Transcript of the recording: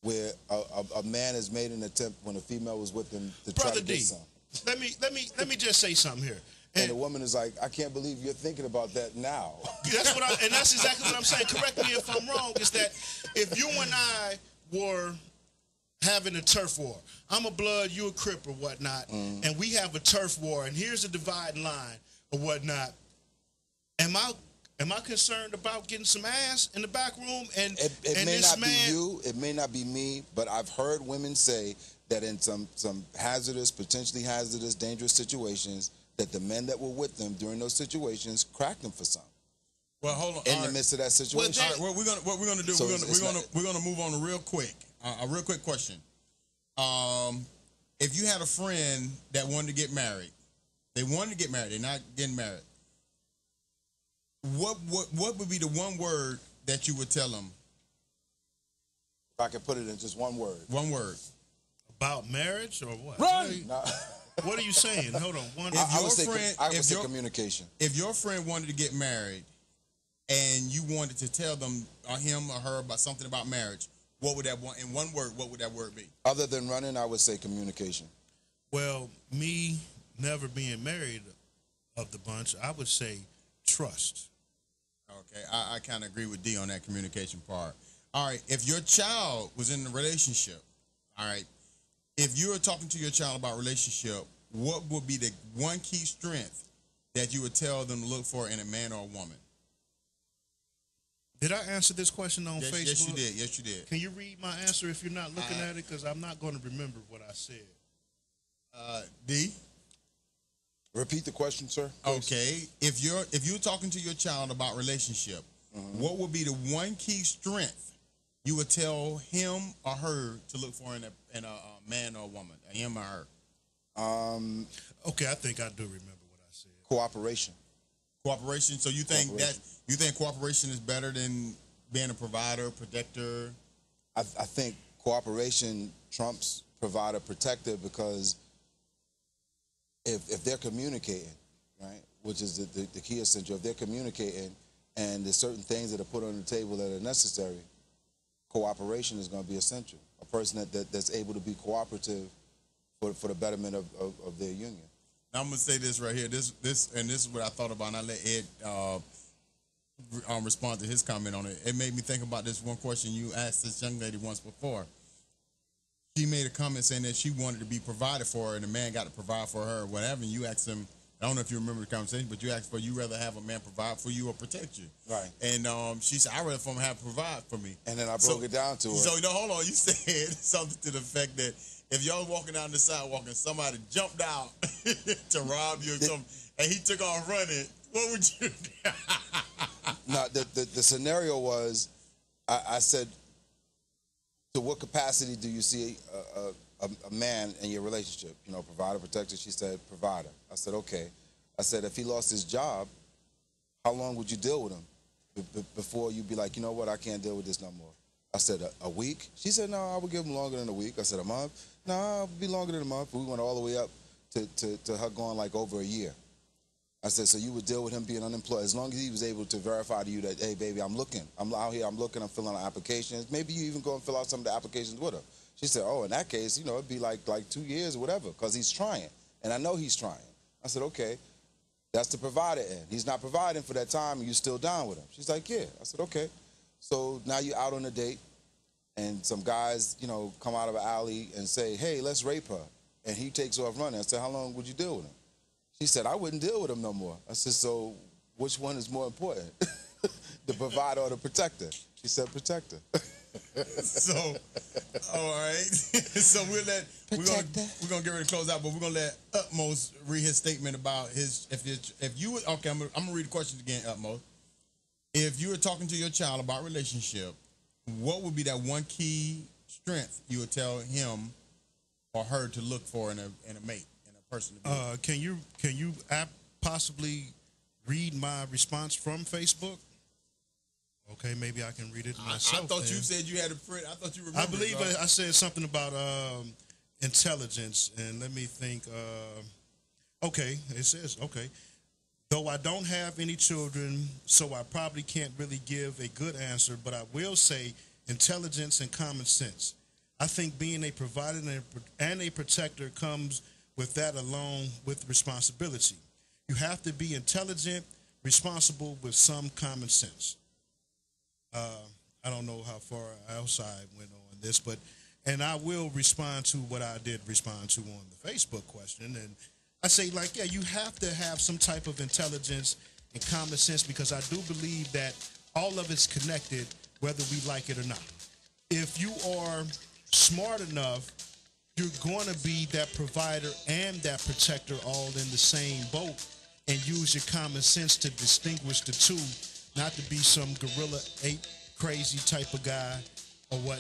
where a man has made an attempt when a female was with him to try Brother to get D, some. let me just say something here. And the woman is like, I can't believe you're thinking about that now. And that's exactly what I'm saying. Correct me if I'm wrong. Is that if you and I were having a turf war, I'm a Blood, you a Crip or whatnot, and we have a turf war, and here's a dividing line or whatnot. Am I concerned about getting some ass in the back room? And it may not be you, it may not be me, but I've heard women say that in some potentially hazardous, dangerous situations, that the men that were with them during those situations cracked them for some. Well, hold on. In the midst of that situation. All right, what we're gonna do? So we're gonna move on real quick. A real quick question. If you had a friend that wanted to get married, they're not getting married. What would be the one word that you would tell them? If I could put it in just one word. One word. About marriage or what? Run! What are you saying? Hold on. I would say communication. If your friend wanted to get married and you wanted to tell them, or him or her, about something about marriage, what would that one, in one word, what would that word be? Other than running, I would say communication. Well, me never being married of the bunch, I would say trust. Okay, I kind of agree with D on that communication part. All right, if your child was in a relationship, all right, if you were talking to your child about relationship, what would be the one key strength that you would tell them to look for in a man or a woman? Did I answer this question on Facebook? Yes, you did. Yes, you did. Can you read my answer if you're not looking at it? Because I'm not going to remember what I said. D? Repeat the question, sir. Please. Okay. If you're talking to your child about relationship, what would be the one key strength you would tell him or her to look for in a man or a woman, him or her? Okay, I think I do remember what I said. Cooperation. Cooperation. So you think cooperation is better than being a provider, protector? I think cooperation trumps provider, protector, because if they're communicating, right, which is the key essential, if they're communicating and there's certain things that are put on the table that are necessary, cooperation is going to be essential. A person that's able to be cooperative for the betterment of their union. Now I'm going to say this right here. This is what I thought about, and I let Ed respond to his comment on it. It made me think about this one question you asked this young lady once before. She made a comment saying that she wanted to be provided for her, and the man got to provide for her or whatever, and you asked him, I don't know if you remember the conversation, but you asked for, you rather have a man provide for you or protect you. Right. And she said, I'd rather for him have provide for me. And then I broke it down to her. So, hold on. You said something to the effect that if y'all walking down the sidewalk and somebody jumped out to rob you or something, and he took off running, what would you do? No, the scenario was, I said, to what capacity do you see a man in your relationship? You know, provider, protector. She said, provider. I said, okay. I said, if he lost his job, how long would you deal with him before you'd be like, you know what, I can't deal with this no more? I said, a week? She said, no, I would give him longer than a week. I said, a month? No, it would be longer than a month. We went all the way up to her going like over a year. I said, so you would deal with him being unemployed as long as he was able to verify to you that, hey, baby, I'm looking. I'm out here, I'm looking, I'm filling out applications. Maybe you even go and fill out some of the applications with her. She said, oh, in that case, you know, it'd be like 2 years or whatever, because he's trying. And I know he's trying. I said, okay, that's the provider end. He's not providing for that time, and you're still down with him. She's like, yeah. I said, okay. So now you're out on a date, and some guys, you know, come out of an alley and say, hey, let's rape her. And he takes off running. I said, how long would you deal with him? She said, I wouldn't deal with him no more. I said, so which one is more important, the provider or the protector? She said, protector. So, all right. So we're gonna get ready to close out, but we're gonna let Utmost read his statement about his. If you would, okay, I'm gonna read the question again, Utmost. If you were talking to your child about relationship, what would be that one key strength you would tell him or her to look for in a mate, in a person? To be Can you possibly read my response from Facebook? Okay, maybe I can read it myself. I thought you said you had a print. I thought you remembered. I believe I said something about intelligence, and let me think. Okay, it says, okay. Though I don't have any children, so I probably can't really give a good answer, but I will say intelligence and common sense. I think being a provider and a protector comes with that along with responsibility. You have to be intelligent, responsible with some common sense. I don't know how far else I went on this, and I will respond to what I did respond to on the Facebook question. And I say, like, yeah, you have to have some type of intelligence and common sense, because I do believe that all of it's connected, whether we like it or not. If you are smart enough, you're going to be that provider and that protector all in the same boat, and use your common sense to distinguish the two, not to be some gorilla ape crazy type of guy or what.